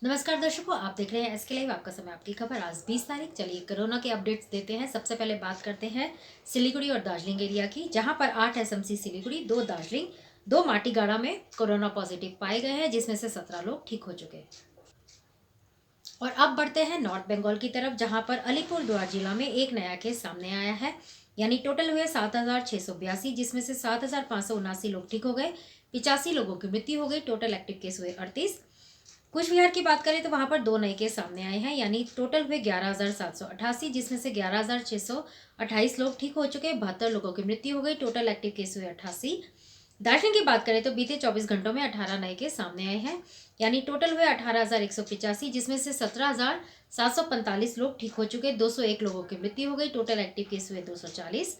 नमस्कार दर्शकों, आप देख रहे हैं एसके लाइव। आपका समय आपकी खबर। आज 20 तारीख। चलिए कोरोना के अपडेट्स देते हैं। सबसे पहले बात करते हैं सिलीगुड़ी और दार्जिलिंग एरिया की, जहां पर 8 एसएमसी सिलीगुड़ी, 2 दार्जिलिंग, 2 माटीगाड़ा में कोरोना पॉजिटिव पाए गए हैं, जिसमें से 17 लोग ठीक हो चुके हैं। और अब बढ़ते हैं नॉर्थ बंगाल की तरफ, जहां पर अलीपुरद्वार जिला में एक नया केस सामने आया है। यानी टोटल हुए 7,682, जिसमें से 7,579 लोग ठीक हो गए, 85 लोगों की मृत्यु हो गई। टोटल एक्टिव केस हुए 38। कुछ बिहार की बात करें तो वहां पर 2 नए केस सामने आए हैं। यानी टोटल हुए 11,788, जिसमें से 11,628 लोग ठीक हो चुके, 72 लोगों की मृत्यु हो गई। टोटल एक्टिव केस हुए 88। दार्जिलिंग की बात करें तो बीते 24 घंटों में 18 नए केस सामने आए हैं। यानी टोटल हुए 18,185, जिसमें से 17,745 लोग ठीक हो चुके, 201 लोगों की मृत्यु हो गई। टोटल एक्टिव केस हुए 240।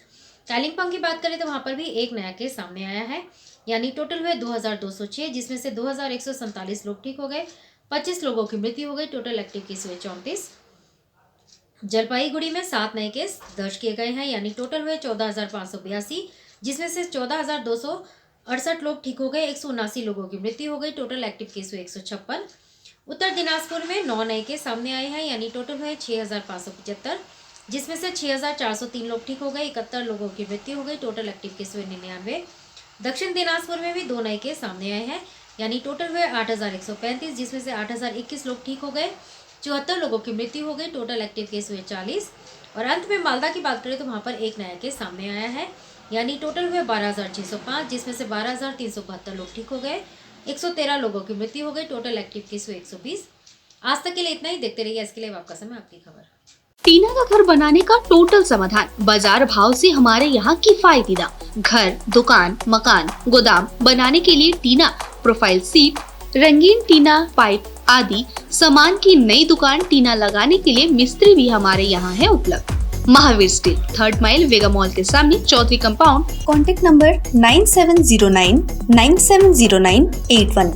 कालिम्पोंग की बात करें तो वहां पर भी एक नया केस सामने आया है। यानी टोटल हुए 2,206, जिसमें से 2,147 लोग ठीक हो गए, 25 लोगों की मृत्यु हो गई। टोटल एक्टिव केस हुए 34। जलपाईगुड़ी में 7 नए केस दर्ज किए गए हैं। यानी टोटल हुए 14,582, जिसमें से 14,268 लोग ठीक हो गए, 179 लोगों की मृत्यु हो गई। टोटल एक्टिव केस हुए 156। उत्तर दिनाजपुर में 9 नए केस सामने आए हैं। यानी टोटल हुए 6,575, जिसमें से 6,403 लोग ठीक हो गए, 71 लोगों की मृत्यु हो गई। टोटल एक्टिव केस हुए 99। दक्षिण दिनाजपुर में भी 2 नए केस सामने आए हैं। यानी टोटल हुए 8,135, जिसमें से 8,021 लोग ठीक हो गए, 74 लोगों की मृत्यु हो गई। टोटल एक्टिव केस हुए 40। और अंत में मालदा की बात करें तो वहां पर एक नया केस सामने आया है। यानी टोटल हुए 12,605, जिसमें से 12,372 लोग ठीक हो गए, 113 लोगों की मृत्यु हो गई। टोटल एक्टिव केस हुए 120। आज तक के लिए इतना ही। देखते रहिए इसके लिए आपका समय आपकी खबर। टीना का घर बनाने का टोटल समाधान, बाजार भाव से हमारे यहाँ किफायती दाम। घर, दुकान, मकान, गोदाम बनाने के लिए टीना, प्रोफाइल सीट, रंगीन टीना, पाइप आदि सामान की नई दुकान टीना लगाने के लिए मिस्त्री भी हमारे यहाँ है उपलब्ध। महावीर स्टील, 3rd माइल, वेगा मॉल के सामने, चौधरी कंपाउंड। Contact number 9709 9709 81।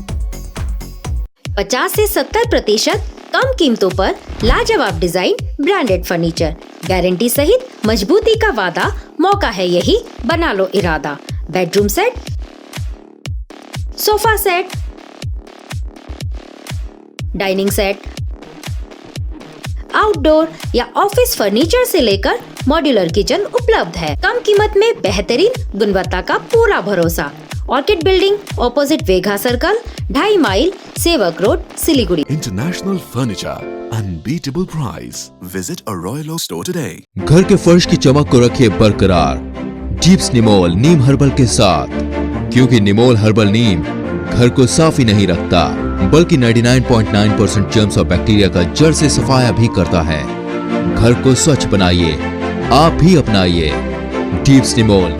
50 से 70% कम कीमतों पर लाजवाब डिजाइन, ब्रांडेड फर्नीचर, गारंटी सहित मजबूती का वादा। मौका है यही, बना लो इरादा। Bedroom set, sofa set, dining set, outdoor या ऑफिस फर्नीचर से लेकर मॉड्यूलर किचन उपलब्ध है। कम कीमत में बेहतरीन गुणवत्ता का पूरा भरोसा। ऑर्किड बिल्डिंग, ऑपोजिट वेगा सर्कल, 2.5 माइल, सेवक road, Siliguri. International Furniture, unbeatable price. Visit a Royal Oak store today. घर के फर्श की चमक को रखिए बरकरार जीप्स निमोल नीम हर्बल के साथ, क्योंकि निमोल हर्बल नीम घर को साफ ही नहीं रखता बल्कि 99.9% जर्म्स और बैक्टीरिया का जड़ से सफाया भी करता है। घर को स्वच्छ बनाइए, आप भी अपनाइए जीप्स निमोल।